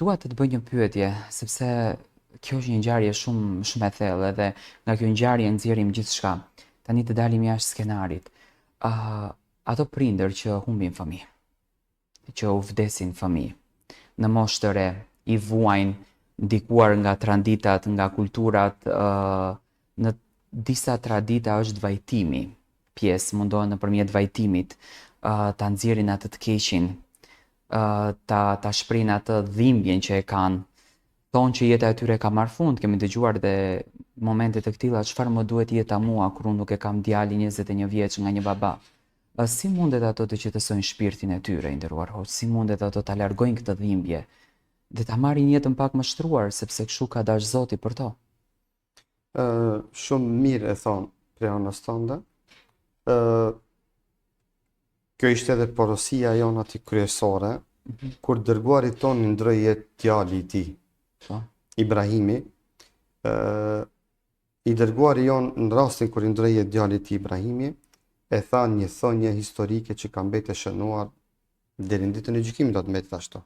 dua të bëj një pyetje, sepse kjo është një ngjarje shumë e thellë dhe nga kjo ngjarje nxjerrim gjithçka. Tani të dalim jashtë skenarit. Ato prindër që humbin fëmijë, që u vdesin fëmijë, në moshë të re, i vuajnë, ndikuar nga traditat, nga kulturat, në disa tradita është vajtimi, pjesë mundohen nëpërmjet vajtimit, ta nxjerrin atë të keqin, ta shprehin atë dhimbjen që e kanë. Thonë që jeta e tyre ka marrë fund, kemi dëgjuar dhe momente të këtilla, çfarë më duhet jeta mua kur unë nuk e kam djalin 21 vjeç nga një baba. Si mundet ato të qetësojnë shpirtin e tyre, i nderuar hoq, si mundet ato ta largojnë këtë dhimbje dhe ta marrin jetën pak më shtruar, sepse kështu ka dash Zoti për to. Shumë mirë e thonë prej anës tënde. Kjo ishte edhe porosia jonë aty kryesore, kur dërguari tonë i ndroi jetë djali i tij, Ibrahimi. I dërguari jonë në rastin kur i ndroi jetë djali i tij Ibrahimi, e tha një thonjë historike që ka mbetë shënuar deri në ditën e gjykimit, do të mbetet ashtu.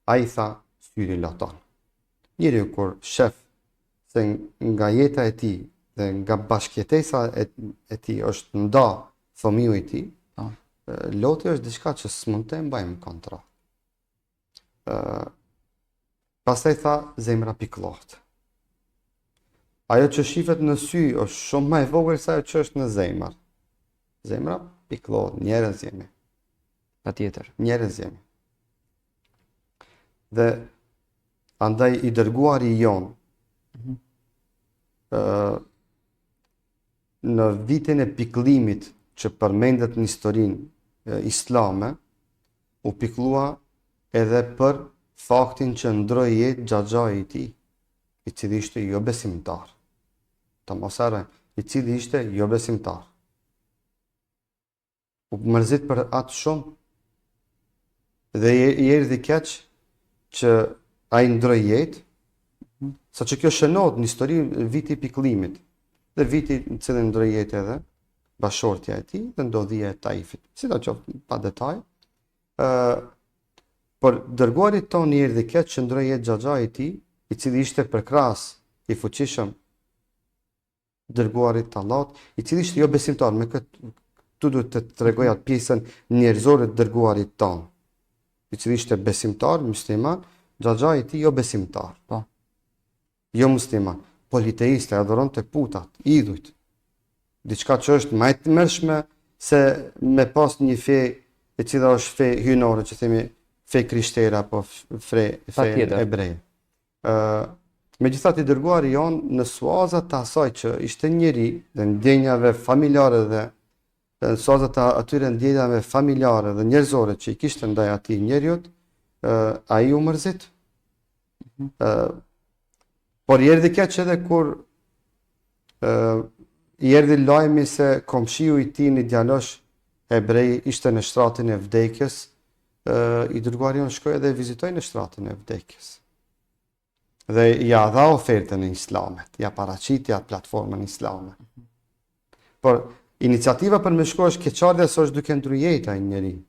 Ai tha, syri laton. Njeriu kur shef se nga jeta e tij dhe nga bashkëjetesa e tij është nda fëmiu i tij, loti është diçka që s'mund të mbajmë kontroll. Pastaj tha, zemra pikëllohet. Ajo që shifet në sy është shumë më e vogël se ajo që është në zemër. Zemra pikëllohet, njerëz jemi. Patjetër. Njerëz jemi. Dhe andaj i dërguari jon në vitin e pikëllimit që përmendet në historinë islame, u pikëllua edhe për faktin që ndroi jetë xhaxhai i tij, i cili ishte jo besimtar. Ta mos harrojmë, i cili ishte jo besimtar. U mërzit për atë shumë dhe i erdhi keq që ai ndroi jetë, saqë kjo shënohet në histori viti i pikëllimit dhe viti në cilin ndroi jetë edhe bashortja e tij dhe ndodhia e Taifit. Sidoqoftë pa detaj, por dërguarit tonë i erdhi keq që ndroi jetë xhaxhai i tij, i cili ishte përkrahas i fuqishëm dërguarit të Allahut, i cili ishte jo besimtar. Me këtë tu duhet të tregoj atë pjesën njerëzore të dërguarit tonë, i cili ishte besimtar, musliman, xhaxhai i tij jo besimtar. Po. Jo musliman, politeist, e adhuronte putat, idhujt. Diçka që është më e tmerrshme se me pas një fe e cila është fe hynore, që themi fe krishtere apo fe ebreje. Megjithatë i dërguari jonë në suazat të asaj që ishte njeri dhe ndjenjave familjare dhe në suazat të atyre ndjenjave familjare dhe njerëzore që i kishte ndaj atij njeriut, ai u mërzit. Por i erdhi keq edhe kur i erdhi lajmi se komshiu i tij një djalosh hebrej ishte në shtratin e vdekjes, i dërguari jonë shkoi dhe vizitoi në shtratin e vdekjes. Dhe ja dha ofertën e islamet, ja paraqiti atë platformën islame. Por iniciativa për me shku është keqardhja se është duke ndryer jetën e njeriu.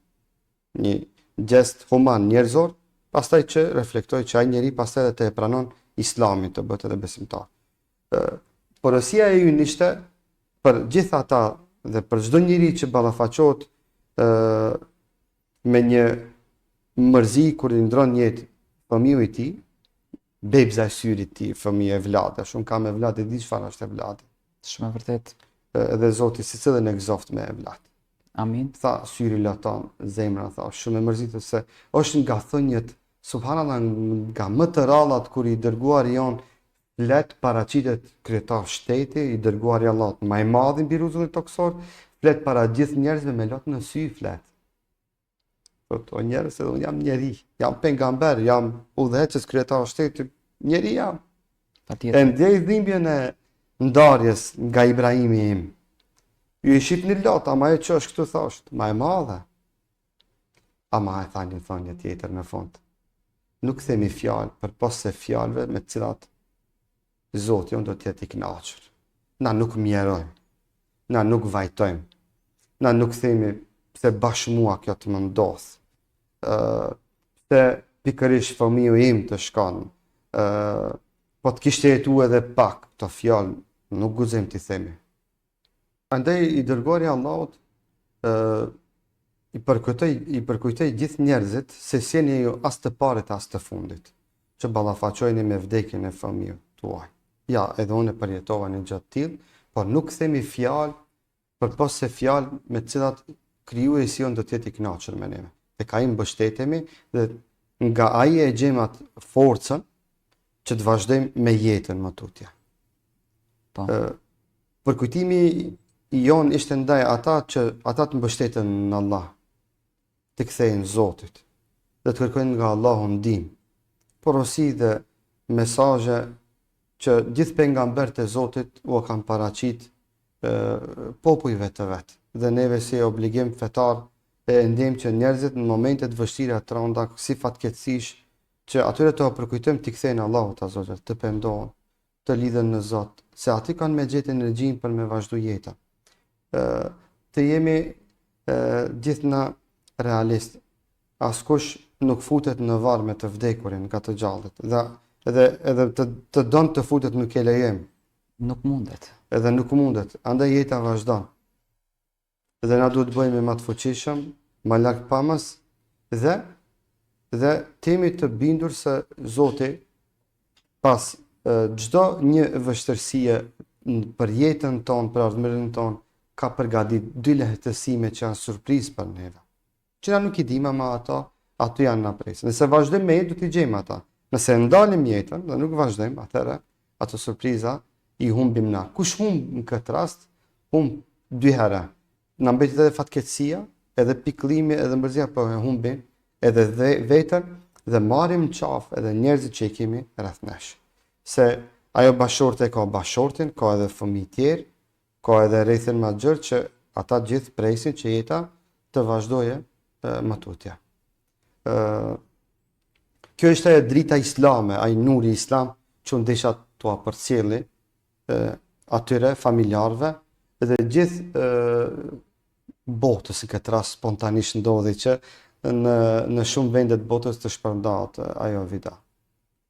Një gest human njerëzor, pastaj që reflektoi që ai njeri pastaj edhe të e pranon Islamin, të bëhet edhe besimtar. Porosia e ynë ishte për gjithë ata dhe për çdo njeri që ballafaqohet me një mërzi kur i ndron jetë fëmiu i tij, bebza e syrit tij, fëmijë e vlad, shumë kam e vlad, e di çfarë është e vlad. Shumë e vërtet. Dhe Zoti secilin e gëzoft me e vlad. Amin. Tha syri laton, zemra tha, shumë e mërzitur se është nga thënjet, subhanallah, nga më të rallat kur i dërguari jon flet paraqitet kryetar shteti, i dërguari Allahut më i madh mbi rrugën toksor, flet para gjithë njerëzve me lot në sy flet. Thot, o njerëz, unë jam njeri, jam pejgamber, jam udhëheqës kryetar shtetit, njeri jam. Patjetër. E ndjej dhimbjen e ndarjes nga Ibrahimi im. Ju i shihni lot, ama ajo që është këtu thosht, më e madhe. Ama e thani thonjë tjetër në fund. Nuk themi fjalë për pas se fjalëve me të cilat Zoti jon do të jetë i kënaqur. Na nuk mjerojmë. Na nuk vajtojmë. Na nuk themi pse bashkë mua kjo të më ndodh. Se pikërisht fëmiu im të shkon, po të kishte jetu edhe pak, këto fjalë nuk guxim t'i themi. Andaj i dërguari Allahut i përkujtoj gjithë njerëzit se sjeni ju as të parit as të fundit, që ballafaqojeni me vdekjen e fëmijëve tuaj. Ja, edhe unë e përjetova një gjë të tillë, por nuk themi fjalë përpos se fjalë me të cilat krijuesi jon do të jetë i kënaqur me neve. Tek ai mbështetemi dhe nga ai e gjejmë atë forcën që të vazhdojmë me jetën më tutje. Po. Përkujtimi i jon ishte ndaj ata të mbështeten në Allah, të kthehen Zotit dhe të kërkojnë nga Allahu ndihmë. Porosi dhe mesazhe që gjithë pejgamberët e Zotit u kanë paraqit popujve të vet. Dhe neve si obligim fetar e ndjejmë që njerëzit në momentet vështira të rënda, si fatkeqësish, që atyre të përkujtojmë t'i kthejnë Allahut Azza wa Jall, të pendohen, të lidhen në Zot, se aty kanë me gjetë energjinë për me vazhdu jetën. Të jemi gjithna realist. Askush nuk futet në varr me të vdekurin nga të gjallët. Dhe edhe të don të futet nuk e lejem. Nuk mundet. Edhe nuk mundet. Andaj jeta vazhdon. Dhe na duhet të bëjmë më të fuqishëm, më larg pamës dhe temi të bindur se Zoti pas çdo një vështirësie për jetën tonë, për ardhmërinë tonë, ka përgatit 2 lehtësime që janë surprizë për neve. Që na nuk i dim ama ato janë na presin. Nëse vazhdojmë me jetë, do t'i gjejmë ata. Nëse ndalim jetën dhe nuk vazhdojmë, atëherë ato surpriza i humbim na. Kush humb në këtë rast, humb 2 herë. Na mbetet edhe fatkeqësia, edhe pikëllimi, edhe mbërzia, po e humbim edhe veten dhe marrim në qafë edhe njerëzit që i kemi rreth nesh. Se ajo bashorte ka bashortin, ka edhe fëmijë tjerë, ka edhe rrethin më gjerë që ata gjithë presin që jeta të vazhdoje më tutje. Kjo është e drita islame, ai nuri islam që ndesha t'u përcjelli atyre familjarëve dhe gjithë botës në këtë rast spontanisht ndodhi që në shumë vende të botës të shpërndahet ajo vida.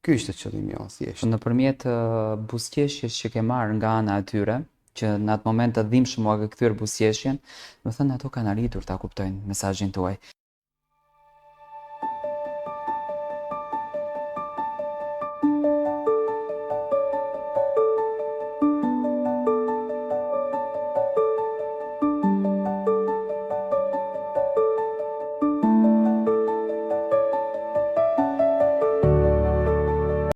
Ky ishte qëllimi i thjesht. Nëpërmjet buzëqeshjes që ke marrë nga ana e tyre, që në atë moment të dhimbshëm u ka kthyer buzëqeshjen, do të thënë ato kanë arritur ta kuptojnë mesazhin tuaj.